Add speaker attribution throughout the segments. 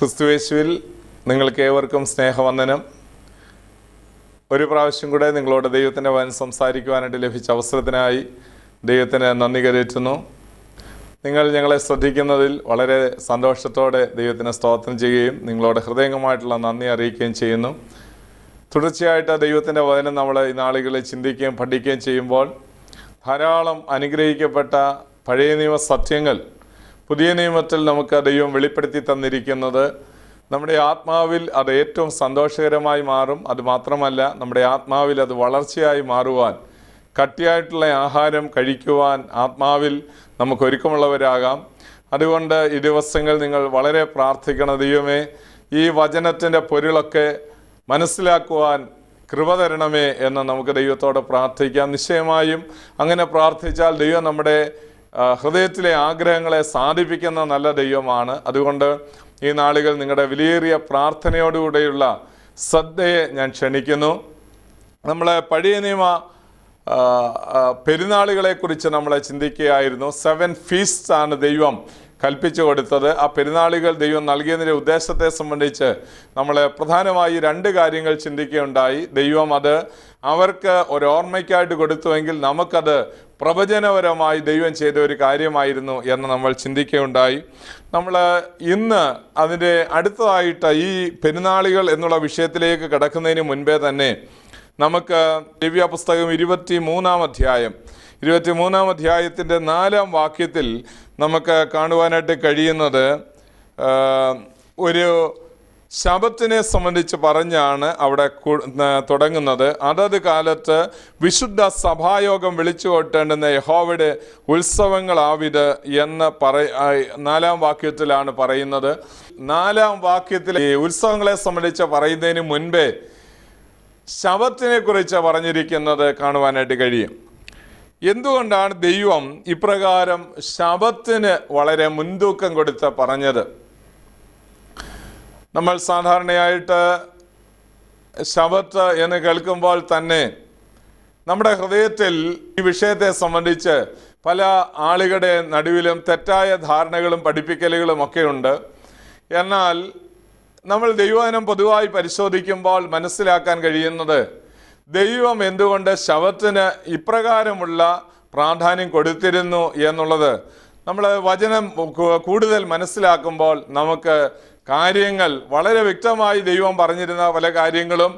Speaker 1: ക്രിസ്തുയേശുവിൽ നിങ്ങൾക്ക് ഏവർക്കും സ്നേഹവന്ദനം. ഒരു പ്രാവശ്യം കൂടെ നിങ്ങളോട് ദൈവത്തിൻ്റെ വചനം സംസാരിക്കുവാനായിട്ട് ലഭിച്ച അവസരത്തിനായി ദൈവത്തിന് നന്ദി കരേറ്റുന്നു. നിങ്ങൾ ഞങ്ങളെ ശ്രദ്ധിക്കുന്നതിൽ വളരെ സന്തോഷത്തോടെ ദൈവത്തിന് സ്തോത്രം ചെയ്യുകയും നിങ്ങളോട് ഹൃദയംഗമായിട്ടുള്ള നന്ദി അറിയിക്കുകയും ചെയ്യുന്നു. തുടർച്ചയായിട്ട് ദൈവത്തിൻ്റെ വചനം നമ്മൾ ഈ നാളുകളിൽ ചിന്തിക്കുകയും പഠിക്കുകയും ചെയ്യുമ്പോൾ ധാരാളം അനുഗ്രഹിക്കപ്പെട്ട പഴയ നിയമ സത്യങ്ങൾ പുതിയ നിയമത്തിൽ നമുക്ക് ദൈവം വെളിപ്പെടുത്തി തന്നിരിക്കുന്നത് നമ്മുടെ ആത്മാവിൽ അത് ഏറ്റവും സന്തോഷകരമായി മാറും. അതുമാത്രമല്ല, നമ്മുടെ ആത്മാവിൽ അത് വളർച്ചയായി മാറുവാൻ, കട്ടിയായിട്ടുള്ള ആഹാരം കഴിക്കുവാൻ ആത്മാവിൽ നമുക്ക് ഒരുക്കമുള്ളവരാകാം. അതുകൊണ്ട് ഈ ദിവസങ്ങൾ നിങ്ങൾ വളരെ പ്രാർത്ഥിക്കണം. ദൈവമേ, ഈ വചനത്തിൻ്റെ പൊരുളൊക്കെ മനസ്സിലാക്കുവാൻ കൃപ തരണമേ എന്ന് നമുക്ക് ദൈവത്തോട് പ്രാർത്ഥിക്കാം. നിശ്ചയമായും അങ്ങനെ പ്രാർത്ഥിച്ചാൽ ദൈവം നമ്മുടെ ഹൃദയത്തിലെ ആഗ്രഹങ്ങളെ സാധിപ്പിക്കുന്ന നല്ല ദൈവമാണ്. അതുകൊണ്ട് ഈ നാളുകൾ നിങ്ങളുടെ വിലയേറിയ പ്രാർത്ഥനയോടുകൂടെയുള്ള ശ്രദ്ധയെ ഞാൻ ക്ഷണിക്കുന്നു. നമ്മൾ പഴയ നിയമ പെരുന്നാളുകളെക്കുറിച്ച് നമ്മൾ ചിന്തിക്കുകയായിരുന്നു. 7 ഫീസ്റ്റ്സ് ആണ് ദൈവം കൽപ്പിച്ചു കൊടുത്തത്. ആ പെരുന്നാളുകൾ ദൈവം നൽകിയതിൻ്റെ ഉദ്ദേശത്തെ സംബന്ധിച്ച് നമ്മൾ പ്രധാനമായി 2 കാര്യങ്ങൾ ചിന്തിക്കുകയുണ്ടായി. ദൈവം അത് അവർക്ക് ഒരു ഓർമ്മയ്ക്കായിട്ട് കൊടുത്തുവെങ്കിൽ നമുക്കത് പ്രവചനപരമായി ദൈവം ചെയ്ത ഒരു കാര്യമായിരുന്നു എന്ന് നമ്മൾ ചിന്തിക്കുകയുണ്ടായി. നമ്മൾ ഇന്ന് അതിൻ്റെ അടുത്തതായിട്ട് ഈ പെരുന്നാളുകൾ എന്നുള്ള വിഷയത്തിലേക്ക് കിടക്കുന്നതിന് മുൻപേ തന്നെ നമുക്ക് ദിവ്യ പുസ്തകം 23-ാം അധ്യായത്തിൻ്റെ 4-ാം വാക്യത്തിൽ നമുക്ക് കാണുവാനായിട്ട് കഴിയുന്നത് ഒരു ശബത്തിനെ സംബന്ധിച്ച് പറഞ്ഞാണ് അവിടെ തുടങ്ങുന്നത്. അതത് കാലത്ത് വിശുദ്ധ സഭായോഗം വിളിച്ചു കൊട്ടേണ്ടുന്ന യഹോവയുടെ ഉത്സവങ്ങളാവിത് എന്ന് 4-ാം വാക്യത്തിലാണ് പറയുന്നത്. 4-ാം വാക്യത്തിൽ ഈ ഉത്സവങ്ങളെ സംബന്ധിച്ച് പറയുന്നതിന് മുൻപേ ശബത്തിനെ കുറിച്ച് പറഞ്ഞിരിക്കുന്നത് കാണുവാനായിട്ട് കഴിയും. എന്തുകൊണ്ടാണ് ദൈവം ഇപ്രകാരം ശബത്തിന് വളരെ മുൻതൂക്കം കൊടുത്ത് പറഞ്ഞത്? നമ്മൾ സാധാരണയായിട്ട് ശബത്ത് എന്ന് കേൾക്കുമ്പോൾ തന്നെ നമ്മുടെ ഹൃദയത്തിൽ ഈ വിഷയത്തെ സംബന്ധിച്ച് പല ആളുകളുടെ നടുവിലും തെറ്റായ ധാരണകളും പഠിപ്പിക്കലുകളും ഒക്കെ ഉണ്ട്. എന്നാൽ നമ്മൾ ദൈവവചനം പൊതുവായി പരിശോധിക്കുമ്പോൾ മനസ്സിലാക്കാൻ കഴിയുന്നത് ദൈവം എന്തുകൊണ്ട് ശബത്തിന് ഇപ്രകാരമുള്ള പ്രാധാന്യം കൊടുത്തിരുന്നു എന്നുള്ളത് നമ്മൾ വചനം കൂടുതൽ മനസ്സിലാക്കുമ്പോൾ നമുക്ക് കാര്യങ്ങൾ വളരെ വ്യക്തമായി ദൈവം പറഞ്ഞിരുന്ന പല കാര്യങ്ങളും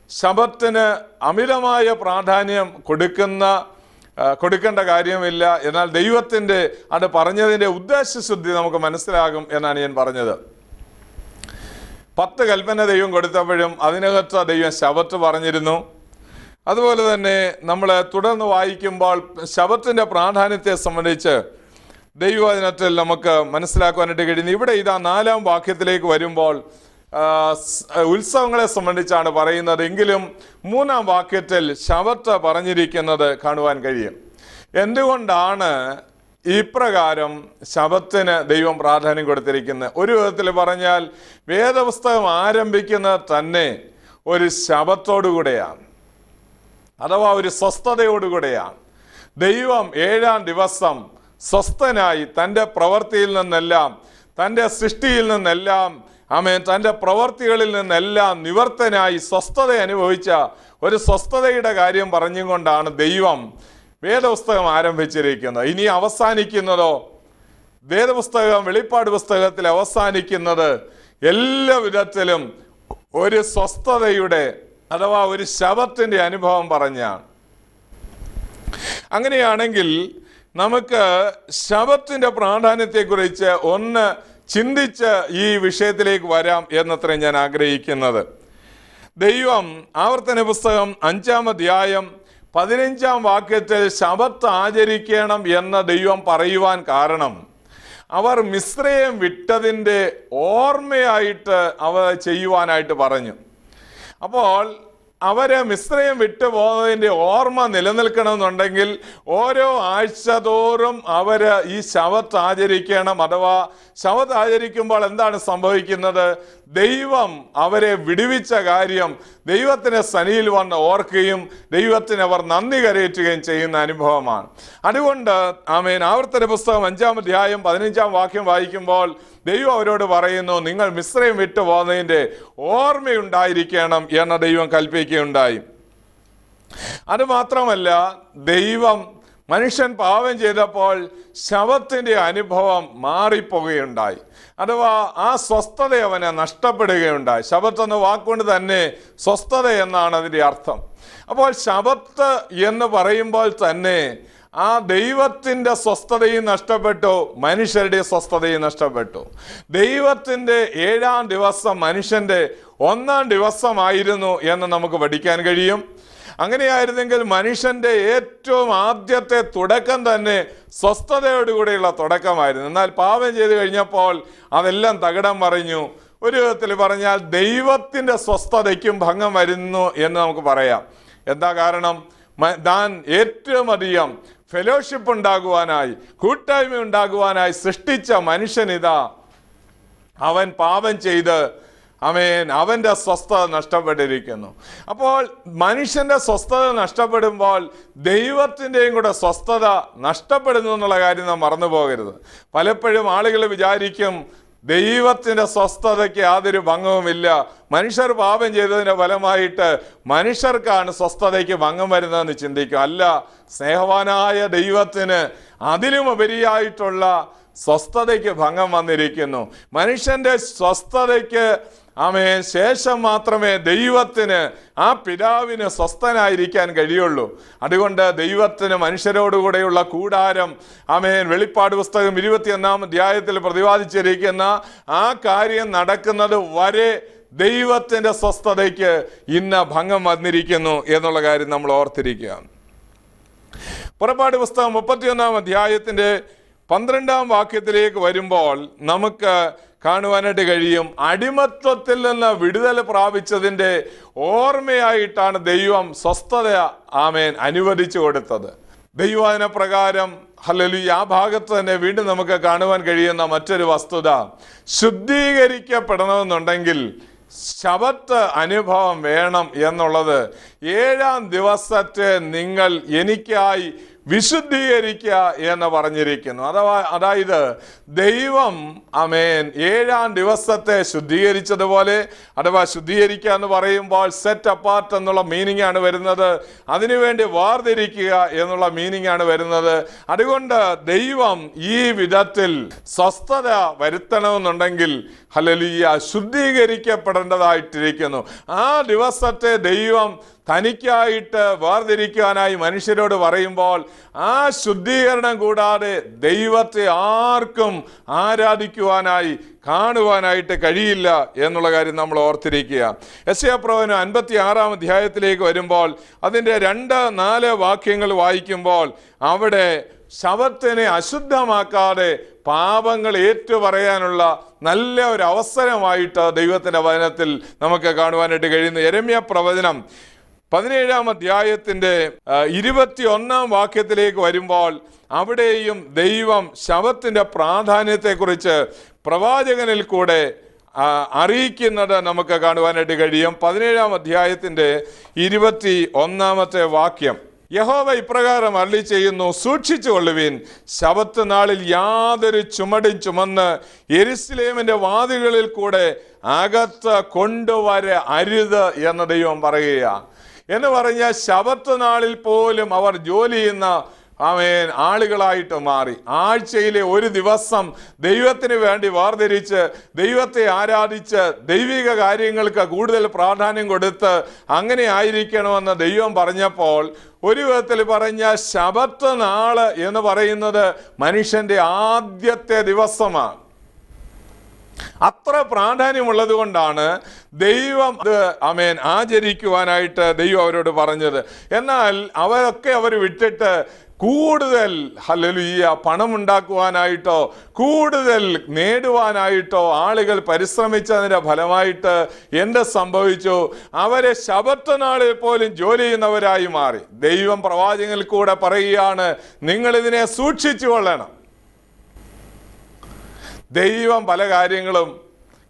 Speaker 1: ശബത്തിന് അമിതമായ പ്രാധാന്യം കൊടുക്കേണ്ട കാര്യമില്ല. എന്നാൽ ദൈവത്തിൻ്റെ അത് പറഞ്ഞതിൻ്റെ ഉദ്ദേശശുദ്ധി നമുക്ക് മനസ്സിലാകും എന്നാണ് ഞാൻ പറഞ്ഞത്. 10 കൽപ്പന ദൈവം കൊടുത്തപ്പോഴും അതിനകത്ത് ദൈവം ശബത്ത് പറഞ്ഞിരുന്നു. അതുപോലെ തന്നെ നമ്മൾ തുടർന്ന് വായിക്കുമ്പോൾ ശബത്തിൻ്റെ പ്രാധാന്യത്തെ സംബന്ധിച്ച് ദൈവവചനത്തിൽ നമുക്ക് മനസ്സിലാക്കുവാനായിട്ട് കഴിയുന്നു. ഇവിടെ ഇതാ 4-ാം വാക്യത്തിലേക്ക് വരുമ്പോൾ ഉത്സവങ്ങളെ സംബന്ധിച്ചാണ് പറയുന്നത്. എങ്കിലും 3-ാം വാക്യത്തിൽ ശബത്ത് പറഞ്ഞിരിക്കുന്നത് കാണുവാൻ കഴിയും. എന്തുകൊണ്ടാണ് ഇപ്രകാരം ശബത്തിന് ദൈവം പ്രാധാന്യം കൊടുത്തിരിക്കുന്നത്? ഒരു വിധത്തിൽ പറഞ്ഞാൽ വേദപുസ്തകം ആരംഭിക്കുന്നത് തന്നെ ഒരു ശബത്തോടുകൂടെയാണ്, അഥവാ ഒരു സ്വസ്ഥതയോടുകൂടെയാണ്. ദൈവം 7-ാം ദിവസം സ്വസ്ഥനായി തൻ്റെ പ്രവൃത്തിയിൽ നിന്നെല്ലാം, തൻ്റെ സൃഷ്ടിയിൽ നിന്നെല്ലാം, തൻ്റെ പ്രവൃത്തികളിൽ നിന്നെല്ലാം നിവർത്തനായി സ്വസ്ഥത അനുഭവിച്ച ഒരു സ്വസ്ഥതയുടെ കാര്യം പറഞ്ഞുകൊണ്ടാണ് ദൈവം വേദപുസ്തകം ആരംഭിച്ചിരിക്കുന്നത്. ഇനി അവസാനിക്കുന്നതോ വേദപുസ്തകം വെളിപ്പാട് പുസ്തകത്തിൽ അവസാനിക്കുന്നത് എല്ലാ വിധത്തിലും ഒരു സ്വസ്ഥതയുടെ അഥവാ ഒരു ശബത്തിൻ്റെ അനുഭവം പറഞ്ഞാണ്. അങ്ങനെയാണെങ്കിൽ നമുക്ക് ശബത്തിൻ്റെ പ്രാധാന്യത്തെക്കുറിച്ച് ഒന്ന് ചിന്തിച്ച് ഈ വിഷയത്തിലേക്ക് വരാം എന്നത്രയും ഞാൻ ആഗ്രഹിക്കുന്നത്. ദൈവം ആവർത്തന പുസ്തകം 5-ാം അധ്യായം 15-ാം വാക്യത്തിൽ ശബത്ത് ആചരിക്കണം എന്ന് ദൈവം പറയുവാൻ കാരണം അവർ മിസ്രയീം വിട്ടതിൻ്റെ ഓർമ്മയായിട്ട് അവ ചെയ്യുവാനായിട്ട് പറഞ്ഞു. അപ്പോൾ അവരെ മിസ്രൈം വിട്ടു പോകുന്നതിൻ്റെ ഓർമ്മ നിലനിൽക്കണമെന്നുണ്ടെങ്കിൽ ഓരോ ആഴ്ച തോറും അവർ ഈ ശബത്ത് ആചരിക്കണം. അഥവാ ശബത്ത് ആചരിക്കുമ്പോൾ എന്താണ് സംഭവിക്കുന്നത്? ദൈവം അവരെ വിടുവിച്ച കാര്യം ദൈവത്തിന് സന്നിധിയിൽ വന്ന് ഓർക്കുകയും ദൈവത്തിന് അവർ നന്ദി കരയറ്റുകയും ചെയ്യുന്ന അനുഭവമാണ്. അതുകൊണ്ട് ആമേൻ, ആവർത്തന പുസ്തകം 5-ാം അധ്യായം 15-ാം വാക്യം വായിക്കുമ്പോൾ ദൈവം അവരോട് പറയുന്നു, നിങ്ങൾ മിസ്രൈം വിട്ടു പോകുന്നതിൻ്റെ ഓർമ്മയുണ്ടായിരിക്കണം എന്ന് ദൈവം കൽപ്പിക്കുകയുണ്ടായി. അതുമാത്രമല്ല, ദൈവം മനുഷ്യൻ പാപം ചെയ്തപ്പോൾ ശബത്തിൻ്റെ അനുഭവം മാറിപ്പോകുകയുണ്ടായി. അഥവാ ആ സ്വസ്ഥത അവന് നഷ്ടപ്പെടുകയുണ്ടായി. ശബത്ത് എന്ന വാക്കുകൊണ്ട് തന്നെ സ്വസ്ഥത എന്നാണ് അതിൻ്റെ അർത്ഥം. അപ്പോൾ ശബത്ത് എന്ന് പറയുമ്പോൾ തന്നെ ആ ദൈവത്തിൻ്റെ സ്വസ്ഥതയും നഷ്ടപ്പെട്ടു, മനുഷ്യരുടെ സ്വസ്ഥതയും നഷ്ടപ്പെട്ടു. ദൈവത്തിൻ്റെ 7-ാം ദിവസം മനുഷ്യൻ്റെ 1-ാം ദിവസമായിരുന്നു എന്ന് നമുക്ക് പഠിക്കാൻ കഴിയും. അങ്ങനെയായിരുന്നെങ്കിൽ മനുഷ്യൻ്റെ ഏറ്റവും ആദ്യത്തെ തുടക്കം തന്നെ സ്വസ്ഥതയോടുകൂടിയുള്ള തുടക്കമായിരുന്നു. എന്നാൽ പാപം ചെയ്തു കഴിഞ്ഞപ്പോൾ അതെല്ലാം തകിടം മറിഞ്ഞു. ഒരു വിധത്തിൽ പറഞ്ഞാൽ ദൈവത്തിൻ്റെ സ്വസ്ഥതയ്ക്കും ഭംഗം വരുന്നു എന്ന് നമുക്ക് പറയാം. എന്താ കാരണം? താൻ ഏറ്റവും അധികം ഫെലോഷിപ്പ് ഉണ്ടാകുവാനായി, കൂട്ടായ്മ ഉണ്ടാകുവാനായി സൃഷ്ടിച്ച മനുഷ്യനിതാ അവൻ പാപം ചെയ്ത് അവൻ്റെ സ്വസ്ഥത നഷ്ടപ്പെട്ടിരിക്കുന്നു. അപ്പോൾ മനുഷ്യൻ്റെ സ്വസ്ഥത നഷ്ടപ്പെടുമ്പോൾ ദൈവത്തിൻ്റെയും കൂടെ സ്വസ്ഥത നഷ്ടപ്പെടുന്നു എന്നുള്ള കാര്യം നാം മറന്നു പോകരുത്. പലപ്പോഴും ആളുകൾ വിചാരിക്കും ദൈവത്തിൻ്റെ സ്വസ്ഥതയ്ക്ക് യാതൊരു ഭംഗവുമില്ല, മനുഷ്യർ പാപം ചെയ്തതിൻ്റെ ഫലമായിട്ട് മനുഷ്യർക്കാണ് സ്വസ്ഥതയ്ക്ക് ഭംഗം വരുന്നതെന്ന് ചിന്തിക്കും. അല്ല, സ്നേഹവാനായ ദൈവത്തിന് അതിലും ഉപരിയായിട്ടുള്ള സ്വസ്ഥതയ്ക്ക് ഭംഗം വന്നിരിക്കുന്നു. മനുഷ്യൻ്റെ സ്വസ്ഥതയ്ക്ക് ശേഷം മാത്രമേ ദൈവത്തിന്, ആ പിതാവിന് സ്വസ്ഥനായിരിക്കാൻ കഴിയുള്ളൂ. അതുകൊണ്ട് ദൈവത്തിന് മനുഷ്യരോടുകൂടെയുള്ള കൂടാരം വെളിപ്പാട് പുസ്തകം 21-ാം അധ്യായത്തിൽ പ്രതിപാദിച്ചിരിക്കുന്ന ആ കാര്യം നടക്കുന്നത് വരെ ദൈവത്തിൻ്റെ സ്വസ്ഥതയ്ക്ക് ഇന്ന് ഭംഗം വന്നിരിക്കുന്നു എന്നുള്ള കാര്യം നമ്മൾ ഓർത്തിരിക്കുക. പുറപ്പാട് പുസ്തകം 31-ാം അധ്യായത്തിൻ്റെ 12-ാം വാക്യത്തിലേക്ക് വരുമ്പോൾ നമുക്ക് കാണുവാനായിട്ട് കഴിയും, അടിമത്വത്തിൽ നിന്ന് വിടുതൽ പ്രാപിച്ചതിൻ്റെ ഓർമ്മയായിട്ടാണ് ദൈവം സ്വസ്ഥത അനുവദിച്ചു കൊടുത്തത്. ദൈവവചന പ്രകാരം ഹല്ലേലൂയ, ആ ഭാഗത്ത് തന്നെ വീണ്ടും നമുക്ക് കാണുവാൻ കഴിയുന്ന മറ്റൊരു വസ്തുത, ശുദ്ധീകരിക്കപ്പെടണമെന്നുണ്ടെങ്കിൽ ശബത്ത് അനുഭവം വേണം എന്നുള്ളത്. 7-ാം ദിവസത്തെ നിങ്ങൾ എനിക്കായി വിശുദ്ധീകരിക്കുക എന്ന് പറഞ്ഞിരിക്കുന്നു. അതായത് ദൈവം 7-ാം ദിവസത്തെ ശുദ്ധീകരിച്ചതുപോലെ, അഥവാ ശുദ്ധീകരിക്കുക എന്ന് പറയുമ്പോൾ സെറ്റ് അപ്പാർട്ട് എന്നുള്ള മീനിങ് ആണ് വരുന്നത്. അതിനുവേണ്ടി വേർതിരിക്കുക എന്നുള്ള മീനിങ് ആണ് വരുന്നത്. അതുകൊണ്ട് ദൈവം ഈ വിധത്തിൽ സ്വസ്ഥത വരുത്തണമെന്നുണ്ടെങ്കിൽ ഹല്ലേലൂയ ശുദ്ധീകരിക്കപ്പെടേണ്ടതായിട്ടിരിക്കുന്നു. ആ ദിവസത്തെ ദൈവം തനിക്കായിട്ട് വേർതിരിക്കാനായി മനുഷ്യരോട് പറയുമ്പോൾ ആ ശുദ്ധീകരണം കൂടാതെ ദൈവത്തെ ആർക്കും ആരാധിക്കുവാനായി, കാണുവാനായിട്ട് കഴിയില്ല എന്നുള്ള കാര്യം നമ്മൾ ഓർത്തിരിക്കുക. യെശയ്യാപ്രവചനം 56-ാം അധ്യായത്തിലേക്ക് വരുമ്പോൾ അതിൻ്റെ 2-4 വാക്യങ്ങൾ വായിക്കുമ്പോൾ അവിടെ ശബത്തിനെ അശുദ്ധമാക്കാതെ പാപങ്ങൾ ഏറ്റുപറയാനുള്ള നല്ല ഒരു അവസരമായിട്ട് ദൈവത്തിൻ്റെ വചനത്തിൽ നമുക്ക് കാണുവാനായിട്ട് കഴിയുന്നു. യെരമ്യാ പ്രവചനം 17-ാം അധ്യായത്തിൻ്റെ 21-ാം വാക്യത്തിലേക്ക് വരുമ്പോൾ അവിടെയും ദൈവം ശബത്തിൻ്റെ പ്രാധാന്യത്തെക്കുറിച്ച് പ്രവാചകനിൽ കൂടെ അറിയിക്കുന്നത് നമുക്ക് കാണുവാനായിട്ട് കഴിയും. 17-ാം അധ്യായത്തിൻ്റെ 21-ാമത്തെ വാക്യം, യഹോവ ഇപ്രകാരം അരുളി ചെയ്യുന്നു, സൂക്ഷിച്ചു കൊള്ളുവിൻ, ശബത്ത് നാളിൽ യാതൊരു ചുമടും ചുമന്ന് യെരൂശലേമിന്റെ വാതിലുകളിൽ കൂടെ അകത്ത് കൊണ്ടുവര അരുത് എന്ന് ദൈവം പറയുക. എന്ന് പറഞ്ഞാൽ ശബത്ത് നാളിൽ പോലും അവർ ജോലി ചെയ്യുന്ന ആളുകളായിട്ട് മാറി. ആഴ്ചയിലെ ഒരു ദിവസം ദൈവത്തിന് വേണ്ടി വേർതിരിച്ച് ദൈവത്തെ ആരാധിച്ച് ദൈവിക കാര്യങ്ങൾക്ക് കൂടുതൽ പ്രാധാന്യം കൊടുത്ത് അങ്ങനെ ആയിരിക്കണമെന്ന് ദൈവം പറഞ്ഞപ്പോൾ, ഒരു വിധത്തിൽ പറഞ്ഞാൽ ശബത്ത് നാള് എന്ന് പറയുന്നത് മനുഷ്യന്റെ ആദ്യത്തെ ദിവസമാണ്. അത്ര പ്രാധാന്യമുള്ളത് കൊണ്ടാണ് ദൈവം അത് ആചരിക്കുവാനായിട്ട് ദൈവം അവരോട് പറഞ്ഞത്. എന്നാൽ അവർ വിട്ടിട്ട് കൂടുതൽ ഹല്ലേലൂയ പണമുണ്ടാക്കുവാനായിട്ടോ കൂടുതൽ നേടുവാനായിട്ടോ ആളുകൾ പരിശ്രമിച്ചതിൻ്റെ ഫലമായിട്ട് എന്ത് സംഭവിച്ചു? അവരെ ശബത്ത് നാളിൽ പോലും ജോലി ചെയ്യുന്നവരായി മാറി. ദൈവം പ്രവാചകനിൽ കൂടെ പറയുകയാണ്, നിങ്ങളിതിനെ സൂക്ഷിച്ചു കൊള്ളണം. ദൈവം പല കാര്യങ്ങളും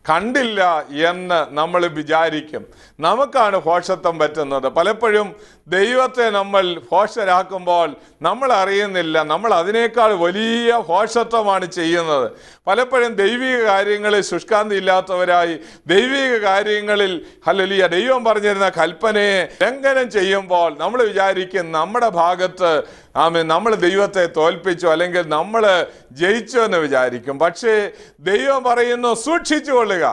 Speaker 1: കണ്ടില്ല എന്ന് നമ്മൾ വിചാരിക്കും. നമുക്കാണ് ഭോഷത്വം പറ്റുന്നത്. പലപ്പോഴും ദൈവത്തെ നമ്മൾ ഭോഷരാക്കുമ്പോൾ നമ്മൾ അറിയുന്നില്ല, നമ്മൾ അതിനേക്കാൾ വലിയ ഭോഷത്വമാണ് ചെയ്യുന്നത്. പലപ്പോഴും ദൈവിക കാര്യങ്ങളിൽ ശുഷ്കാന്തി ഇല്ലാത്തവരായി ദൈവിക കാര്യങ്ങളിൽ ഹല്ലേലൂയ ദൈവം പറഞ്ഞിരുന്ന കൽപ്പനയെ ലംഘനം ചെയ്യുമ്പോൾ നമ്മൾ വിചാരിക്കും നമ്മുടെ ഭാഗത്ത് നമ്മൾ ദൈവത്തെ തോൽപ്പിച്ചു അല്ലെങ്കിൽ നമ്മൾ ജയിച്ചു എന്ന് വിചാരിക്കും. പക്ഷേ ദൈവം പറയുന്നു, സൂക്ഷിച്ചു കൊള്ളുക.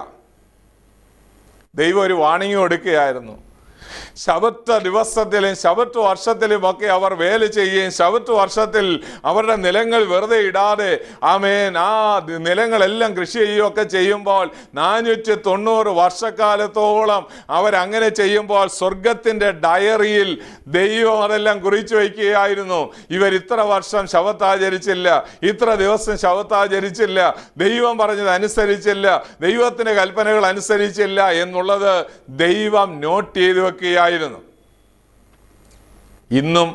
Speaker 1: ദൈവം ഒരു വാണിംഗ് കൊടുക്കുകയായിരുന്നു. ശബത്ത് ദിവസത്തിലും ശബത്ത് വർഷത്തിലും ഒക്കെ അവർ വേല ചെയ്യുകയും ശബത്ത് വർഷത്തിൽ അവരുടെ നിലങ്ങൾ വെറുതെ ഇടാതെ ആ നിലങ്ങളെല്ലാം കൃഷി ചെയ്യുകയൊക്കെ ചെയ്യുമ്പോൾ 490 വർഷക്കാലത്തോളം അവരങ്ങനെ ചെയ്യുമ്പോൾ സ്വർഗത്തിൻ്റെ ഡയറിയിൽ ദൈവം അതെല്ലാം കുറിച്ചു വയ്ക്കുകയായിരുന്നു. ഇവർ ഇത്ര വർഷം ശബത്ത് ആചരിച്ചില്ല, ഇത്ര ദിവസം ശബത്ത് ആചരിച്ചില്ല, ദൈവം പറഞ്ഞത് അനുസരിച്ചില്ല, ദൈവത്തിൻ്റെ കൽപ്പനകൾ അനുസരിച്ചില്ല എന്നുള്ളത് ദൈവം നോട്ട് ചെയ്തു വെക്കുകയായിരുന്നു. ഇന്നും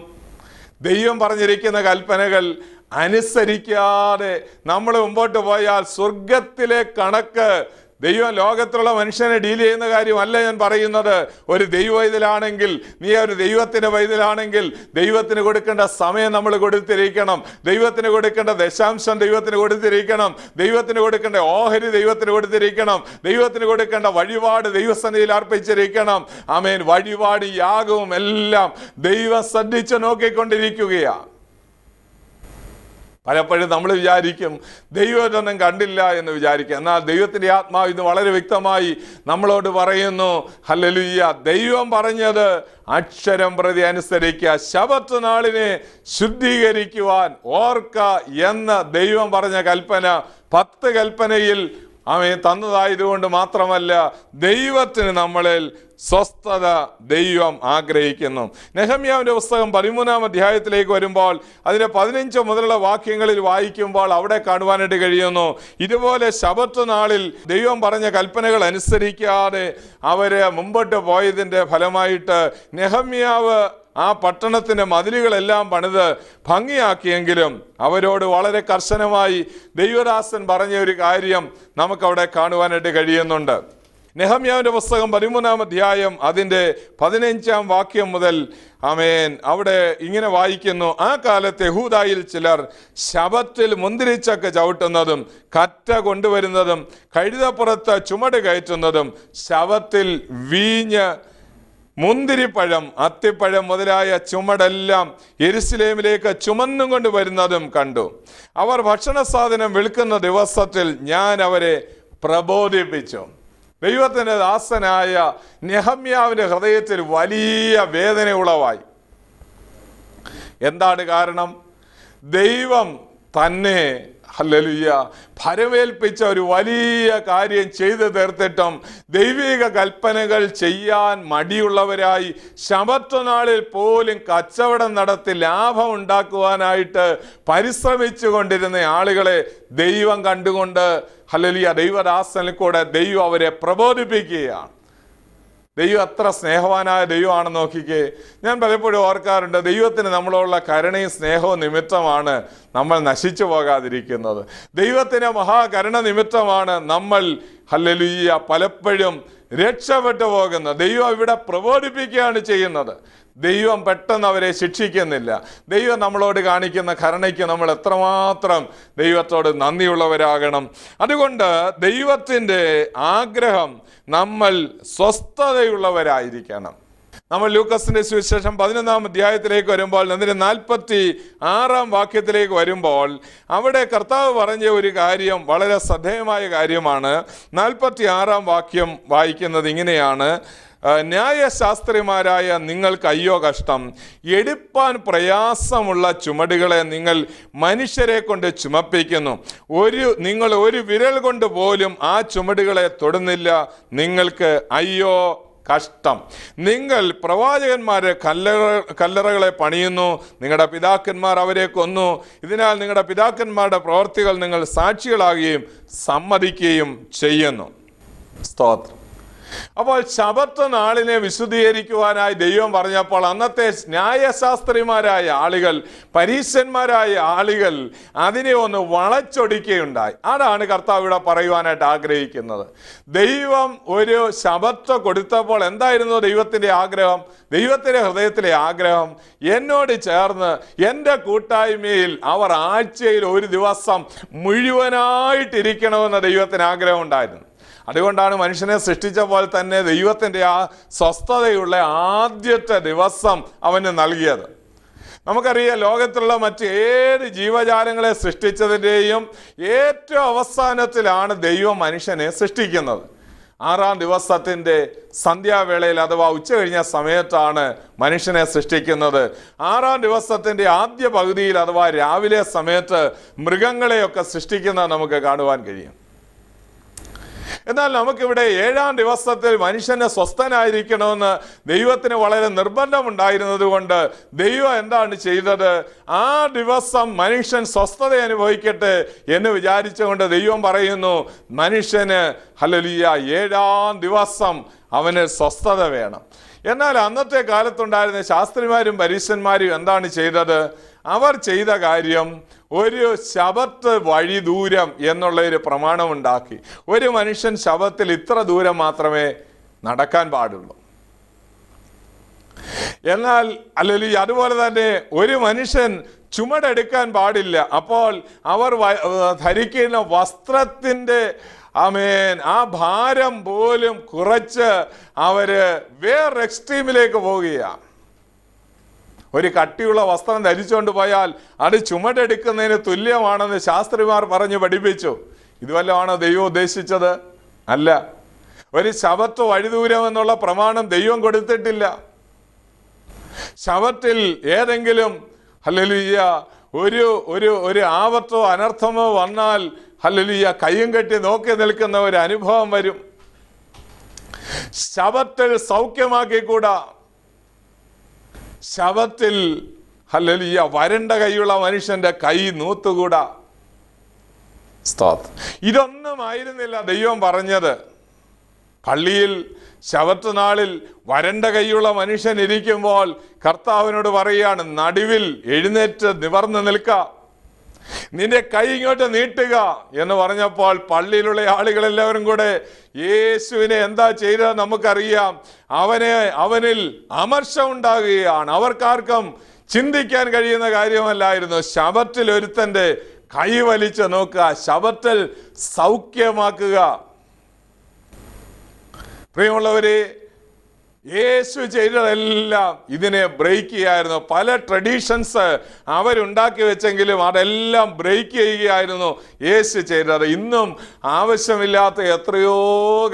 Speaker 1: ദൈവം പറഞ്ഞിരിക്കുന്ന കൽപ്പനകൾ അനുസരിക്കാതെ നമ്മൾ മുമ്പോട്ട് പോയാൽ സ്വർഗത്തിലെ കണക്ക് ദൈവം ലോകത്തിലുള്ള മനുഷ്യനെ ഡീൽ ചെയ്യുന്ന കാര്യമല്ല ഞാൻ പറയുന്നത്. ഒരു ദൈവവൈതലാണെങ്കിൽ, നീ ഒരു ദൈവത്തിൻ്റെ വൈതലാണെങ്കിൽ ദൈവത്തിന് കൊടുക്കേണ്ട സമയം നമ്മൾ കൊടുത്തിരിക്കണം, ദൈവത്തിന് കൊടുക്കേണ്ട ദശാംശം ദൈവത്തിന് കൊടുത്തിരിക്കണം, ദൈവത്തിന് കൊടുക്കേണ്ട ഓഹരി ദൈവത്തിന് കൊടുത്തിരിക്കണം, ദൈവത്തിന് കൊടുക്കേണ്ട വഴിപാട് ദൈവസന്നിധിയിൽ അർപ്പിച്ചിരിക്കണം. ആമേൻ. വഴിപാട് യാഗവും എല്ലാം ദൈവം ശ്രദ്ധിച്ച് നോക്കിക്കൊണ്ടിരിക്കുകയാണ്. പലപ്പോഴും നമ്മൾ വിചാരിക്കും ദൈവമൊന്നും കണ്ടില്ല എന്ന് വിചാരിക്കുക. എന്നാൽ ദൈവത്തിൻ്റെ ആത്മാവ് ഇത് വളരെ വ്യക്തമായി നമ്മളോട് പറയുന്നു, ഹല്ലേലൂയ, ദൈവം പറഞ്ഞത് അക്ഷരം പ്രതി അനുസരിക്കുക, ശബത്ത് നാളിനെ ശുദ്ധീകരിക്കുവാൻ ഓർക്ക എന്ന് ദൈവം പറഞ്ഞ കൽപ്പന 10 കൽപ്പനയിൽ തന്നതായതുകൊണ്ട് മാത്രമല്ല, ദൈവത്തിന് നമ്മളിൽ സ്വസ്ഥത ദൈവം ആഗ്രഹിക്കുന്നു. നെഹമ്യാവിൻ്റെ പുസ്തകം 13-ാം അധ്യായത്തിലേക്ക് വരുമ്പോൾ അതിൻ്റെ 15 മുതലുള്ള വാക്യങ്ങളിൽ വായിക്കുമ്പോൾ അവിടെ കാണുവാനായിട്ട് കഴിയുന്നു, ഇതുപോലെ ശബത്ത് നാളിൽ ദൈവം പറഞ്ഞ കൽപ്പനകൾ അനുസരിക്കാതെ അവര് മുമ്പോട്ട് പോയതിൻ്റെ ഫലമായിട്ട് നെഹമ്യാവ് ആ പട്ടണത്തിൻ്റെ മതിലുകളെല്ലാം പണിത് ഭംഗിയാക്കിയെങ്കിലും അവരോട് വളരെ കർശനമായി ദൈവദാസൻ പറഞ്ഞ ഒരു കാര്യം നമുക്കവിടെ കാണുവാനായിട്ട് കഴിയുന്നുണ്ട്. നെഹമ്യാവിൻ്റെ പുസ്തകം 13-ാം അധ്യായം അതിൻ്റെ 15-ാം വാക്യം മുതൽ അവിടെ ഇങ്ങനെ വായിക്കുന്നു, ആ കാലത്ത് യഹൂദായിൽ ചിലർ ശബത്തിൽ മുന്തിരിച്ചക്ക ചവിട്ടുന്നതും കറ്റ കൊണ്ടുവരുന്നതും കഴുതപ്പുറത്ത് ചുമട് കയറ്റുന്നതും ശബത്തിൽ വീഞ്ഞ്, മുന്തിരിപ്പഴം, അത്തിപ്പഴം മുതലായ ചുമടെല്ലാം യെരുശലേമിലേക്ക് ചുമന്നും കൊണ്ട് വരുന്നതും കണ്ടു. അവർ ഭക്ഷണ സാധനം വിൽക്കുന്ന ദിവസത്തിൽ ഞാൻ അവരെ പ്രബോധിപ്പിച്ചു. ദൈവത്തിൻ്റെ ദാസനായ നെഹമ്യാവിൻ്റെ ഹൃദയത്തിൽ വലിയ വേദന ഉളവായി. എന്താണ് കാരണം? ദൈവം തന്നെ ഹല്ലേലൂയ ഭരമേൽപ്പിച്ച ഒരു വലിയ കാര്യം ചെയ്തു തീർത്തിട്ടും ദൈവിക കൽപ്പനകൾ ചെയ്യാൻ മടിയുള്ളവരായി ശബത്ത് നാളിൽ പോലും കച്ചവടം നടത്തി ലാഭം ഉണ്ടാക്കുവാനായിട്ട് പരിശ്രമിച്ചു കൊണ്ടിരുന്ന ആളുകളെ ദൈവം കണ്ടുകൊണ്ട് ഹല്ലേലൂയ ദൈവദാസനിൽ കൂടെ ദൈവം അവരെ പ്രബോധിപ്പിക്കുകയാണ്. ദൈവം അത്ര സ്നേഹവാനായ ദൈവമാണെന്ന് നോക്കിക്കേ. ഞാൻ പലപ്പോഴും ഓർക്കാറുണ്ട്, ദൈവത്തിന് നമ്മളോടുള്ള കരുണയും സ്നേഹവും നിമിത്തമാണ് നമ്മൾ നശിച്ചു പോകാതിരിക്കുന്നത്. ദൈവത്തിന് മഹാകരുണ നിമിത്തമാണ് നമ്മൾ ഹല്ലേലൂയ പലപ്പോഴും രക്ഷപ്പെട്ടു പോകുന്നത്. ദൈവം ഇവിടെ പ്രബോധിപ്പിക്കുകയാണ് ചെയ്യുന്നത്. ദൈവം പെട്ടെന്ന് അവരെ ശിക്ഷിക്കുന്നില്ല. ദൈവം നമ്മളോട് കാണിക്കുന്ന കരുണയ്ക്ക് നമ്മൾ എത്രമാത്രം ദൈവത്തോട് നന്ദിയുള്ളവരാകണം. അതുകൊണ്ട് ദൈവത്തിൻ്റെ ആഗ്രഹം നമ്മൾ സ്വസ്ഥതയുള്ളവരായിരിക്കണം. നമ്മൾ ലൂക്കസിന്റെ സുവിശേഷം 11-ാം അധ്യായത്തിലേക്ക് വരുമ്പോൾ അതിൻ്റെ 46-ാം വാക്യത്തിലേക്ക് വരുമ്പോൾ അവിടെ കർത്താവ് പറഞ്ഞ ഒരു കാര്യം വളരെ ശ്രദ്ധേയമായ കാര്യമാണ്. 46-ാം വാക്യം വായിക്കുന്നത് ഇങ്ങനെയാണ്, ന്യായശാസ്ത്രിമാരായ നിങ്ങൾക്ക് അയ്യോ കഷ്ടം, എടുപ്പാൻ പ്രയാസമുള്ള ചുമടുകളെ നിങ്ങൾ മനുഷ്യരെ കൊണ്ട് ചുമപ്പിക്കുന്നു, നിങ്ങൾ ഒരു വിരൽ കൊണ്ട് പോലും ആ ചുമടുകളെ തൊടുന്നില്ല, നിങ്ങൾക്ക് അയ്യോ കഷ്ടം. നിങ്ങൾ പ്രവാചകന്മാരെ കല്ലറകളെ പണിയുന്നു, നിങ്ങളുടെ പിതാക്കന്മാർ അവരെ കൊന്നു. ഇതിനാൽ നിങ്ങളുടെ പിതാക്കന്മാരുടെ പ്രവൃത്തികൾ നിങ്ങൾ സാക്ഷികളാകുകയും സമ്മതിക്കുകയും ചെയ്യുന്നു. സ്തോത്രം. അപ്പോൾ ശബത്ത് നാളിനെ വിശുദ്ധീകരിക്കുവാനായി ദൈവം പറഞ്ഞപ്പോൾ അന്നത്തെ ന്യായശാസ്ത്രിമാരായ ആളുകൾ, പരീശന്മാരായ ആളുകൾ അതിനെ ഒന്ന് വളച്ചൊടിക്കുകയുണ്ടായി. അതാണ് കർത്താവ് ഇവിടെ പറയുവാനായിട്ട് ആഗ്രഹിക്കുന്നത്. ദൈവം ഒരു ശബത്ത് കൊടുത്തപ്പോൾ എന്തായിരുന്നു ദൈവത്തിൻ്റെ ആഗ്രഹം? ദൈവത്തിൻ്റെ ഹൃദയത്തിലെ ആഗ്രഹം, എന്നോട് ചേർന്ന് എൻ്റെ കൂട്ടായ്മയിൽ അവർ ആഴ്ചയിൽ ഒരു ദിവസം മുഴുവനായിട്ടിരിക്കണമെന്ന് ദൈവത്തിന് ആഗ്രഹം ഉണ്ടായിരുന്നു. അതുകൊണ്ടാണ് മനുഷ്യനെ സൃഷ്ടിച്ചപ്പോൾ തന്നെ ദൈവത്തിൻ്റെ ആ സ്വസ്ഥതയുള്ള ആദ്യത്തെ ദിവസം അവന് നൽകിയത്. നമുക്കറിയാം, ലോകത്തുള്ള മറ്റേത് ജീവജാലങ്ങളെ സൃഷ്ടിച്ചതിൻ്റെയും ഏറ്റവും അവസാനത്തിലാണ് ദൈവം മനുഷ്യനെ സൃഷ്ടിക്കുന്നത്. 6-ാം ദിവസത്തിൻ്റെ സന്ധ്യാവേളയിൽ അഥവാ ഉച്ച കഴിഞ്ഞ സമയത്താണ് മനുഷ്യനെ സൃഷ്ടിക്കുന്നത്. 6-ാം ദിവസത്തിൻ്റെ ആദ്യ പകുതിയിൽ അഥവാ രാവിലെ സമയത്ത് മൃഗങ്ങളെയൊക്കെ സൃഷ്ടിക്കുന്നത് നമുക്ക് കാണുവാൻ കഴിയും. എന്നാൽ നമുക്കിവിടെ 7-ാം ദിവസത്തിൽ മനുഷ്യനെ സ്വസ്ഥനായിരിക്കണമെന്ന് ദൈവത്തിന് വളരെ നിർബന്ധമുണ്ടായിരുന്നത് കൊണ്ട് ദൈവം എന്താണ് ചെയ്തത്? ആ ദിവസം മനുഷ്യൻ സ്വസ്ഥത അനുഭവിക്കട്ടെ എന്ന് വിചാരിച്ചുകൊണ്ട് ദൈവം പറയുന്നു, മനുഷ്യന് ഹല്ലേലൂയ 7-ാം ദിവസം അവന് സ്വസ്ഥത വേണം. എന്നാൽ അന്നത്തെ കാലത്തുണ്ടായിരുന്ന ശാസ്ത്രിമാരും പരീശന്മാരും എന്താണ് ചെയ്തത്? അവർ ചെയ്ത കാര്യം, ഒരു ശബത്ത് വഴി ദൂരം എന്നുള്ള ഒരു പ്രമാണമുണ്ടാക്കി. ഒരു മനുഷ്യൻ ശബത്തിൽ ഇത്ര ദൂരം മാത്രമേ നടക്കാൻ പാടുള്ളൂ. എന്നാൽ അല്ലെങ്കിൽ അതുപോലെ തന്നെ ഒരു മനുഷ്യൻ ചുമടെടുക്കാൻ പാടില്ല. അപ്പോൾ അവർ ധരിക്കുന്ന വസ്ത്രത്തിൻ്റെ ആ ഭാരം പോലും കുറച്ച് അവര് വേറെ എക്സ്ട്രീമിലേക്ക് പോവുകയാണ്. ഒരു കട്ടിയുള്ള വസ്ത്രം ധരിച്ചുകൊണ്ട് പോയാൽ അത് ചുമടെടുക്കുന്നതിന് തുല്യമാണെന്ന് ശാസ്ത്രിമാർ പറഞ്ഞ് പഠിപ്പിച്ചു. ഇതുവല്ലതാണോ ദൈവം ഉദ്ദേശിച്ചത്? അല്ല. ഒരു ശബത്ത് വഴിദൂരം എന്നുള്ള പ്രമാണം ദൈവം കൊടുത്തിട്ടില്ല. ശബത്തിൽ ഏതെങ്കിലും ഹല്ലേലൂയ ഒരു ആപത്തോ അനർത്ഥമോ വന്നാൽ ഹല്ലേലൂയ കയ്യും കെട്ടി നോക്കി നിൽക്കുന്ന ഒരു അനുഭവം വരും. ശബത്തിൽ സൗഖ്യമാക്കിക്കൂടാ. ശബത്തിൽ ഹല്ലേലൂയ വരണ്ട കൈയുള്ള മനുഷ്യന്റെ കൈ നൂത്തുകൂടാ. ഇതൊന്നും ആയിരുന്നില്ല ദൈവം പറഞ്ഞത്. പള്ളിയിൽ ശബത്ത് നാളിൽ വരണ്ട കൈയുള്ള മനുഷ്യൻ ഇരിക്കുമ്പോൾ കർത്താവിനോട് പറയാണ്, നടുവിൽ എഴുന്നേറ്റ് നിവർന്ന് നിൽക്ക, നിന്റെ കൈ ഇങ്ങോട്ട് നീട്ടുക എന്ന് പറഞ്ഞപ്പോൾ പള്ളിയിലുള്ള ആളുകളെല്ലാവരും കൂടെ യേശുവിനെ എന്താ ചെയ്തത് നമുക്കറിയാം. അവനിൽ അമർഷം ഉണ്ടാകുകയാണ്. അവർക്കാർക്കും ചിന്തിക്കാൻ കഴിയുന്ന കാര്യമല്ലായിരുന്നു. ശബത്തിൽ ഒരുത്തൻ്റെ കൈ വലിച്ച് നോക്കുക, ശബത്തിൽ സൗഖ്യമാക്കുക. പ്രിയമുള്ളവരെ, യേശു ചെയ്തതെല്ലാം ഇതിനെ ബ്രേക്ക് ചെയ്യായിരുന്നു. പല ട്രഡീഷൻസ് അവരുണ്ടാക്കി വെച്ചെങ്കിലും അതെല്ലാം ബ്രേക്ക് ചെയ്യുകയായിരുന്നു യേശു ചെയ്തത്. ഇന്നും ആവശ്യമില്ലാത്ത എത്രയോ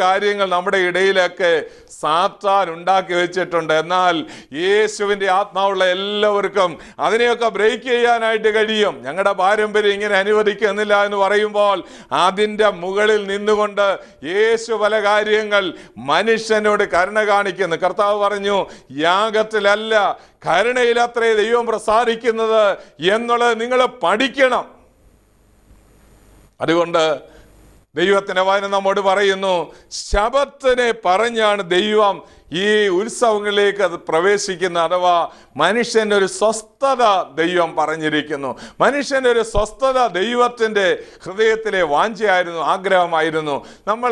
Speaker 1: കാര്യങ്ങൾ നമ്മുടെ ഇടയിലൊക്കെ സാത്താൻ ഉണ്ടാക്കി വെച്ചിട്ടുണ്ട്. എന്നാൽ യേശുവിൻ്റെ ആത്മാവുള്ള എല്ലാവർക്കും അതിനെയൊക്കെ ബ്രേക്ക് ചെയ്യാനായിട്ട് കഴിയും. ഞങ്ങളുടെ പാരമ്പര്യം ഇങ്ങനെ അനുവദിക്കുന്നില്ല എന്ന് പറയുമ്പോൾ അതിൻ്റെ മുകളിൽ നിന്നുകൊണ്ട് യേശു പല കാര്യങ്ങൾ മനുഷ്യനോട് കരുണ കാണിക്കുന്നു. കർത്താവ് പറഞ്ഞു, യാഗത്തിലല്ല കരുണയിലത്രേ ദൈവം പ്രസാദിക്കുന്നത് എന്നുള്ളത് നിങ്ങൾ പഠിക്കണം. അതുകൊണ്ട് ദൈവത്തിൻ്റെ വചനം നമ്മോട് പറയുന്നു, ശബത്തിനെ പറഞ്ഞാണ് ദൈവം ഈ ഉത്സവങ്ങളിലേക്ക് അത് പ്രവേശിക്കുന്ന, അഥവാ മനുഷ്യൻ്റെ ഒരു സ്വസ്ഥത ദൈവം പറഞ്ഞിരിക്കുന്നു. മനുഷ്യൻ്റെ ഒരു സ്വസ്ഥത ദൈവത്തിൻ്റെ ഹൃദയത്തിലെ വാഞ്ചയായിരുന്നു, ആഗ്രഹമായിരുന്നു. നമ്മൾ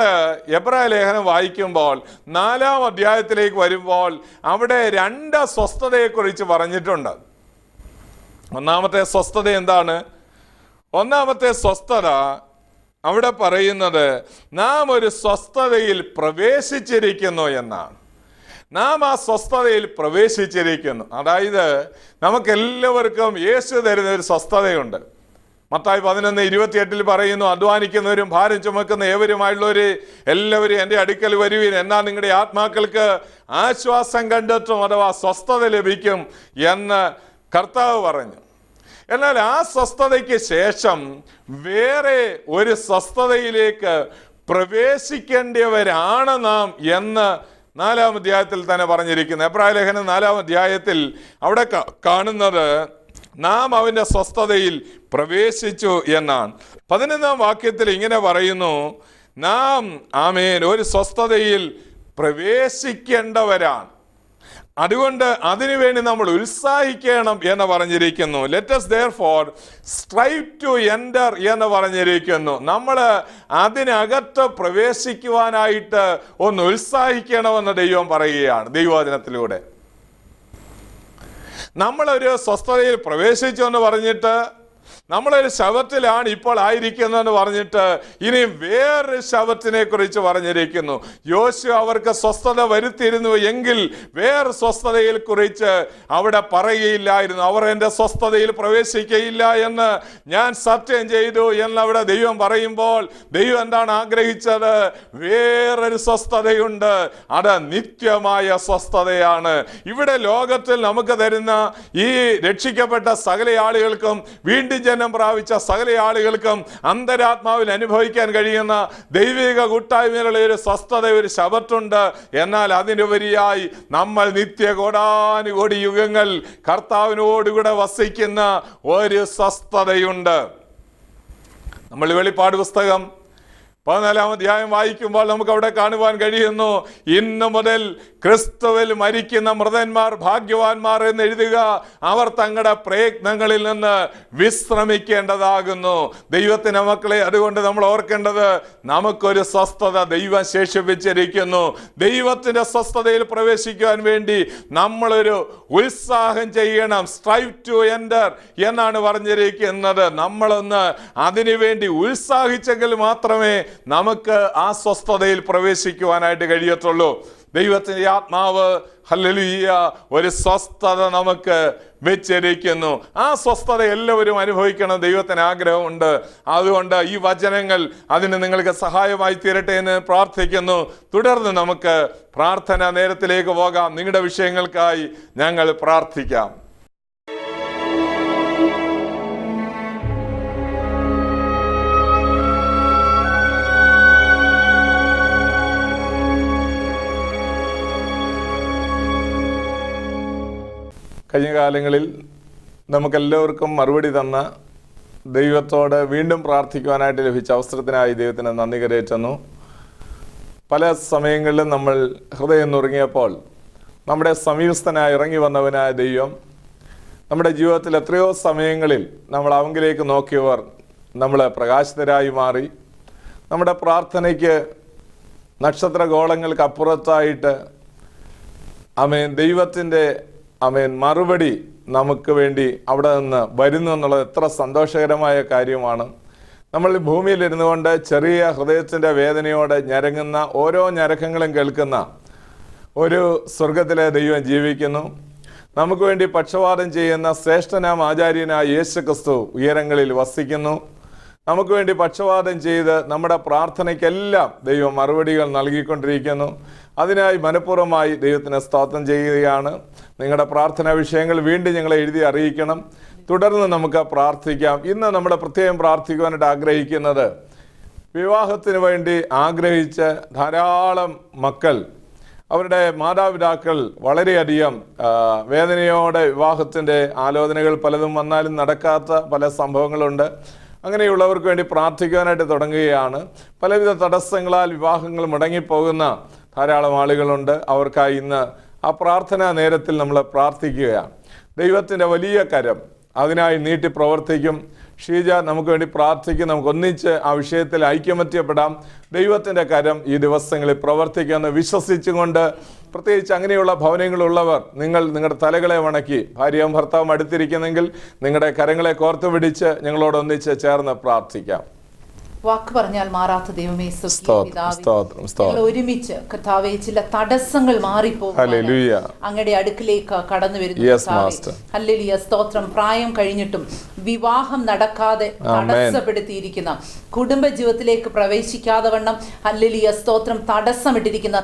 Speaker 1: എബ്രായ ലേഖനം വായിക്കുമ്പോൾ 4-ാം അധ്യായത്തിലേക്ക് വരുമ്പോൾ അവിടെ 2 സ്വസ്ഥതയെക്കുറിച്ച് പറഞ്ഞിട്ടുണ്ട്. ഒന്നാമത്തെ സ്വസ്ഥത എന്താണ്? ഒന്നാമത്തെ സ്വസ്ഥത അവിടെ പറയുന്നത്, നാം ഒരു സ്വസ്ഥതയിൽ പ്രവേശിച്ചിരിക്കുന്നു എന്നാണ്. നാം ആ സ്വസ്ഥതയിൽ പ്രവേശിച്ചിരിക്കുന്നു. അതായത് നമുക്കെല്ലാവർക്കും യേശു തരുന്ന ഒരു സ്വസ്ഥതയുണ്ട്. മത്തായി 11:28 പറയുന്നു, അധ്വാനിക്കുന്നവരും ഭാരം ചുമക്കുന്ന ഏവരുമായുള്ളവർ എല്ലാവരും എൻ്റെ അടുക്കൽ വരുവിൻ, എന്നാൽ നിങ്ങളുടെ ആത്മാക്കൾക്ക് ആശ്വാസം കണ്ടെത്തും, അഥവാ സ്വസ്ഥത ലഭിക്കും എന്ന് കർത്താവ് പറഞ്ഞു. എന്നാൽ ആ സ്വസ്ഥതയ്ക്ക് ശേഷം വേറെ ഒരു സ്വസ്ഥതയിലേക്ക് പ്രവേശിക്കേണ്ടവരാണ് നാം എന്ന് 4-ാം അധ്യായത്തിൽ തന്നെ പറഞ്ഞിരിക്കുന്നത്. എബ്രായ ലേഖനം 4-ാം അധ്യായത്തിൽ അവിടെ കാണുന്നത് നാം അവൻ്റെ സ്വസ്ഥതയിൽ പ്രവേശിച്ചു എന്നാണ്. 11-ാം വാക്യത്തിൽ ഇങ്ങനെ പറയുന്നു, നാം ആമേൻ ഒരു സ്വസ്ഥതയിൽ പ്രവേശിക്കേണ്ടവരാണ്. അതുകൊണ്ട് അതിനുവേണ്ടി നമ്മൾ ഉത്സാഹിക്കണം എന്ന് പറഞ്ഞിരിക്കുന്നു. Let us therefore strive to enter എന്ന് പറഞ്ഞിരിക്കുന്നു. നമ്മൾ അതിനകത്ത് പ്രവേശിക്കുവാനായിട്ട് ഒന്ന് ഉത്സാഹിക്കണമെന്ന് ദൈവം പറയുകയാണ് ദൈവവചനത്തിലൂടെ. നമ്മളൊരു സ്വസ്ഥതയിൽ പ്രവേശിച്ചു എന്ന് പറഞ്ഞിട്ട് നമ്മളൊരു ശവത്തിലാണ് ഇപ്പോൾ ആയിരിക്കുന്നതെന്ന് പറഞ്ഞിട്ട് ഇനി വേറൊരു ശവത്തിനെ കുറിച്ച് പറഞ്ഞിരിക്കുന്നു. യോശുവ അവർക്ക് സ്വസ്ഥത വരുത്തിയിരുന്നു എങ്കിൽ വേറെ സ്വസ്ഥതയിൽ കുറിച്ച് അവിടെ പറയുകയില്ലായിരുന്നു. അവർ എൻ്റെ സ്വസ്ഥതയിൽ പ്രവേശിക്കുകയില്ല എന്ന് ഞാൻ സത്യം ചെയ്തു എന്നവിടെ ദൈവം പറയുമ്പോൾ ദൈവം എന്താണ് ആഗ്രഹിച്ചത്? വേറൊരു സ്വസ്ഥതയുണ്ട്, അത് നിത്യമായ സ്വസ്ഥതയാണ്. ഇവിടെ ലോകത്തിൽ നമുക്ക് തരുന്ന ഈ രക്ഷിക്കപ്പെട്ട സകല ആളുകൾക്കും, വീണ്ടും ജനം പ്രാപിച്ച സകല ആളുകൾക്കും അന്തരാത്മാവിൽ അനുഭവിക്കാൻ കഴിയുന്ന ദൈവിക കൂട്ടായ്മയിലുള്ള ഒരു സ്വസ്ഥത, ഒരു ശബത്തുണ്ട്. എന്നാൽ അതിനുപരിയായി നമ്മൾ നിത്യകോടാനുകോടി യുഗങ്ങൾ കർത്താവിനോടുകൂടെ വസിക്കുന്ന ഒരു സ്വസ്ഥതയുണ്ട്. നമ്മൾ വെളിപ്പാട് പുസ്തകം 14-ാം അധ്യായം വായിക്കുമ്പോൾ നമുക്ക് അവിടെ കാണുവാൻ കഴിയുന്നു, ഇന്നു മുതൽ ക്രിസ്തുവിൽ മരിക്കുന്ന മൃതന്മാർ ഭാഗ്യവാന്മാർ എന്ന് എഴുതുക, അവർ തങ്ങളുടെ പ്രയത്നങ്ങളിൽ നിന്ന് വിശ്രമിക്കേണ്ടതാകുന്നു. ദൈവത്തിന്റെ മക്കളെ, അതുകൊണ്ട് നമ്മൾ ഓർക്കേണ്ടത് നമുക്കൊരു സ്വസ്ഥത ദൈവം ശേഷിപ്പിച്ചിരിക്കുന്നു. ദൈവത്തിന്റെ സ്വസ്ഥതയിൽ പ്രവേശിക്കുവാൻ വേണ്ടി നമ്മളൊരു ഉത്സാഹം ചെയ്യണം. സ്ട്രൈവ് ടു എൻ്റർ എന്നാണ് പറഞ്ഞിരിക്കുന്നത്. നമ്മളൊന്ന് അതിനുവേണ്ടി ഉത്സാഹിച്ചെങ്കിൽ മാത്രമേ നമുക്ക് ആ സ്വസ്ഥതയിൽ പ്രവേശിക്കുവാനായിട്ട് കഴിയത്തുള്ളൂ. ദൈവത്തിന്റെ ആത്മാവ് ഹല്ലേലൂയ ഒരു സ്വസ്ഥത നമുക്ക് വെച്ചിരിക്കുന്നു. ആ സ്വസ്ഥത എല്ലാവരും അനുഭവിക്കണം, ദൈവത്തിന് ആഗ്രഹമുണ്ട്. അതുകൊണ്ട് ഈ വചനങ്ങൾ അതിന് നിങ്ങൾക്ക് സഹായമായി തീരട്ടെ എന്ന് പ്രാർത്ഥിക്കുന്നു. തുടർന്ന് നമുക്ക് പ്രാർത്ഥനാ നേരത്തിലേക്ക് പോകാം. നിങ്ങളുടെ വിഷയങ്ങൾക്കായി ഞങ്ങൾ പ്രാർത്ഥിക്കാം. കഴിഞ്ഞ കാലങ്ങളിൽ നമുക്കെല്ലാവർക്കും മറുപടി തന്ന ദൈവത്തോട് വീണ്ടും പ്രാർത്ഥിക്കുവാനായിട്ട് ലഭിച്ച അവസരത്തിനായി ദൈവത്തിന് നന്ദി കരേറ്റുന്നു. പല സമയങ്ങളിലും നമ്മൾ ഹൃദയം നുറുങ്ങിയപ്പോൾ നമ്മുടെ സമീപസ്ഥനായി ഇറങ്ങി വന്നവനായ ദൈവം നമ്മുടെ ജീവിതത്തിൽ എത്രയോ സമയങ്ങളിൽ നമ്മൾ അവങ്കിലേക്ക് നോക്കിയവർ നമ്മൾ പ്രകാശിതരായി മാറി. നമ്മുടെ പ്രാർത്ഥനയ്ക്ക് നക്ഷത്രഗോളങ്ങൾക്ക് അപ്പുറത്തായിട്ട് ദൈവത്തിൻ്റെ മറുപടി നമുക്ക് വേണ്ടി അവിടെ നിന്ന് വരുന്നു എന്നുള്ളത് എത്ര സന്തോഷകരമായ കാര്യമാണ്. നമ്മൾ ഭൂമിയിലിരുന്നു കൊണ്ട് ചെറിയ ഹൃദയത്തിൻ്റെ വേദനയോടെ ഞരങ്ങുന്ന ഓരോ ഞരക്കങ്ങളും കേൾക്കുന്ന ഒരു സ്വർഗത്തിലെ ദൈവം ജീവിക്കുന്നു. നമുക്ക് വേണ്ടി പക്ഷപാതം ചെയ്യുന്ന ശ്രേഷ്ഠനാം ആചാര്യനായ യേശുക്രിസ്തു ഉയരങ്ങളിൽ വസിക്കുന്നു. നമുക്ക് വേണ്ടി പക്ഷപാതം ചെയ്ത് നമ്മുടെ പ്രാർത്ഥനയ്ക്കെല്ലാം ദൈവം മറുപടികൾ നൽകിക്കൊണ്ടിരിക്കുന്നു. അതിനായി മനഃപൂർവ്വമായി ദൈവത്തിന് സ്തോത്രം ചെയ്യുകയാണ്. നിങ്ങളുടെ പ്രാർത്ഥനാ വിഷയങ്ങൾ വീണ്ടും ഞങ്ങളെ എഴുതി അറിയിക്കണം. തുടർന്ന് നമുക്ക് പ്രാർത്ഥിക്കാം. ഇന്ന് നമ്മുടെ പ്രത്യേകം പ്രാർത്ഥിക്കുവാനായിട്ട് ആഗ്രഹിക്കുന്നത്, വിവാഹത്തിന് വേണ്ടി ആഗ്രഹിച്ച ധാരാളം മക്കൾ, അവരുടെ മാതാപിതാക്കൾ വളരെയധികം വേദനയോടെ വിവാഹത്തിൻ്റെ ആലോചനകൾ പലതും വന്നാലും നടക്കാത്ത പല സംഭവങ്ങളുണ്ട്. അങ്ങനെയുള്ളവർക്ക് വേണ്ടി പ്രാർത്ഥിക്കാനായിട്ട് തുടങ്ങുകയാണ്. പലവിധ തടസ്സങ്ങളാൽ വിവാഹങ്ങൾ മുടങ്ങിപ്പോകുന്ന ധാരാളം ആളുകളുണ്ട്. അവർക്കായി ഇന്ന് ആ പ്രാർത്ഥനാ നേരത്തിൽ നമ്മൾ പ്രാർത്ഥിക്കുകയാണ്. ദൈവത്തിൻ്റെ വലിയ കരം അതിനായി നീട്ടി പ്രവർത്തിക്കും. ഷീജ നമുക്ക് വേണ്ടി പ്രാർത്ഥിക്കും. നമുക്ക് ഒന്നിച്ച് ആ വിഷയത്തിൽ ഐക്യമത്യപ്പെടാം. ദൈവത്തിൻ്റെ കരം ഈ ദിവസങ്ങളിൽ പ്രവർത്തിക്കുമെന്ന് വിശ്വസിച്ചുകൊണ്ട്, പ്രത്യേകിച്ച് അങ്ങനെയുള്ള ഭവനങ്ങളുള്ളവർ, നിങ്ങളുടെ തലകളെ വണക്കി, ഭാര്യയും ഭർത്താവും അടുത്തിരിക്കുന്നെങ്കിൽ നിങ്ങളുടെ കരങ്ങളെ കോർത്തു പിടിച്ച് ഞങ്ങളോടൊന്നിച്ച് ചേർന്ന് പ്രാർത്ഥിക്കാം.
Speaker 2: വാക്ക് പറഞ്ഞാൽ മാറാത്ത ദൈവമേ, ഒരുമിച്ച് കർത്താവേ ചില തടസ്സങ്ങൾ മാറിപ്പോകും അങ്ങയുടെ അടുക്കിലേക്ക് കടന്നു വരുന്നു. ഹല്ലേലൂയ, സ്തോത്രം. പ്രായം കഴിഞ്ഞിട്ടും വിവാഹം നടക്കാതെ തടസ്സപ്പെടുത്തിയിരിക്കുന്ന, കുടുംബ ജീവിതത്തിലേക്ക് പ്രവേശിക്കാതെ വണ്ണം ഹല്ലേലൂയ സ്തോത്രം തടസ്സമിട്ടിരിക്കുന്ന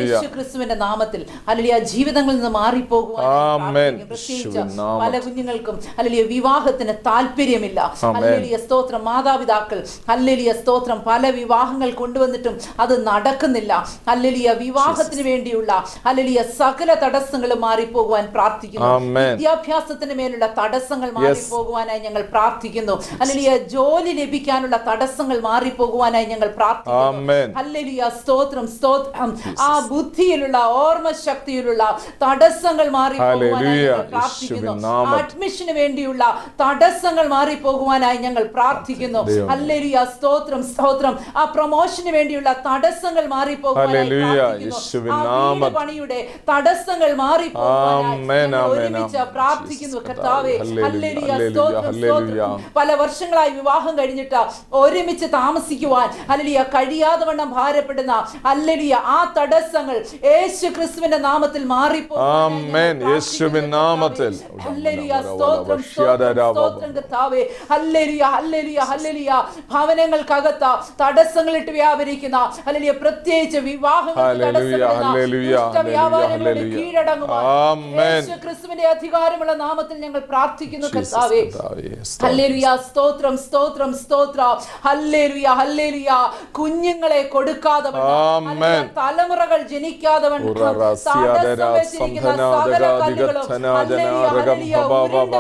Speaker 2: യേശുക്രിസ്തുവിന്റെ നാമത്തിൽ ഹല്ലേലൂയ ജീവിതങ്ങളിൽ നിന്ന് മാറിപ്പോകുവാൻ, പ്രത്യേകിച്ച് പല കുഞ്ഞുങ്ങൾക്കും ഹല്ലേലൂയ വിവാഹത്തിന് താല്പര്യമില്ല. ഹല്ലേലൂയ സ്തോത്രം. മാതാപിതാക്കൾ മാതാപിതാക്കൾ ഹല്ലേലൂയ സ്തോത്രം പല വിവാഹങ്ങൾ കൊണ്ടുവന്നിട്ടും അത് നടക്കുന്നില്ല. ഹല്ലേലൂയ വിവാഹത്തിന് വേണ്ടിയുള്ള ഹല്ലേലൂയ സകല തടസ്സങ്ങളും മാറിപ്പോകുവാൻ പ്രാർത്ഥിക്കുന്നു. വിദ്യാഭ്യാസത്തിന് മേലുള്ള തടസ്സങ്ങൾ മാറിപ്പോകുവാനായി ഞങ്ങൾ പ്രാർത്ഥിക്കുന്നു. ഹല്ലേലൂയ ജോലി ലഭിക്കാനുള്ള തടസ്സങ്ങൾ മാറിപ്പോകുവാനായി ഞങ്ങൾ പ്രാർത്ഥിക്കുന്നു. ഹല്ലേലൂയ സ്തോത്രം സ്തോത്രം ആ ബുദ്ധിയിലുള്ള ഓർമ്മശക്തിയിലുള്ള തടസ്സങ്ങൾ മാറിപ്പോകുവാനായി ഞങ്ങൾ പ്രാർത്ഥിക്കുന്നു. അഡ്മിഷന് വേണ്ടിയുള്ള തടസ്സങ്ങൾ മാറിപ്പോകുവാനായി ഞങ്ങൾ പ്രാർത്ഥിക്കുന്നു. ഹല്ലേലൂയ സ്തോത്രം സ്തോത്രം ആ പ്രൊമോഷന് വേണ്ടിയുള്ള തടസ്സങ്ങൾ മാറിപ്പോകുവാനായി പ്രാർത്ഥിക്കുന്നു. ആ വീട് പണിയുടെ തടസ്സങ്ങൾ മാറിപ്പോകുവാനായി ഒരുമിച്ച് പ്രാർത്ഥിക്കുന്നു. കർത്താവേ ഹല്ലേലൂയ സ്തോത്രം സ്തോത്രം പല വർഷങ്ങളായി വിവാഹം കഴിഞ്ഞിട്ട് ഒരുമിച്ച് താമസിക്കുവാൻ ഹല്ലേലൂയ കഴിയാതെ വണ്ണം ഭാരപ്പെടുന്ന ഹല്ലേലൂയ ആ തടസ്സങ്ങൾ യേശു ക്രിസ്തുവിന്റെ നാമത്തിൽ മാറിപ്പോകുവാനായി യേശുവിൻ നാമത്തിൽ ഹല്ലേലൂയ സ്തോത്രം സ്തോത്രം കർത്താവേ ഹല്ലേലൂയ ഹല്ലേലൂയ ഹല്ലേലൂയ ഭവനങ്ങൾക്കകത്ത് തടസ്സങ്ങളിട്ട് വ്യാപരിക്കുന്ന ഹല്ലേലൂയ പ്രത്യേകിച്ച് വിവാഹങ്ങൾക്ക് തടസ്സപ്പെടുന്ന കീഴടങ്ങുവാൻ യേശു ക്രിസ്തുവിന്റെ അധികാരമുള്ള നാമത്തിൽ ഞങ്ങൾ പ്രാർത്ഥിക്കുന്നു. കർത്താവേ ഹല്ലേലൂയ സ്തോത്രം സ്തോത്രം സ്തോത്രം ഹല്ലേലൂയ ഹല്ലേലൂയ കുഞ്ഞുങ്ങളെ കൊടുക്കാതെ തലമുറകൾ ജനിക്കാതെ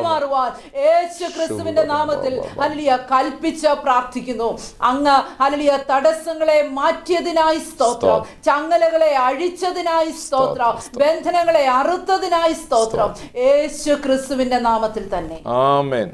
Speaker 2: മാറുവാൻ യേശു ക്രിസ്തുവിന്റെ നാമത്തിൽ ഹല്ലേലൂയ കൽപ്പിച്ച് പ്രാർത്ഥിക്കുന്നു. അങ്ങ് ഹല്ലേലൂയ തടസ്സങ്ങളെ മാറ്റിയതിനായി സ്തോത്രം, ചങ്ങലകളെ അഴിച്ചതിനായി സ്തോത്രം, ബന്ധനങ്ങളെ അറുത്തതിനായി സ്തോത്രം യേശു ക്രിസ്തുവിന്റെ നാമത്തിൽ തന്നെ.
Speaker 1: ആമേൻ.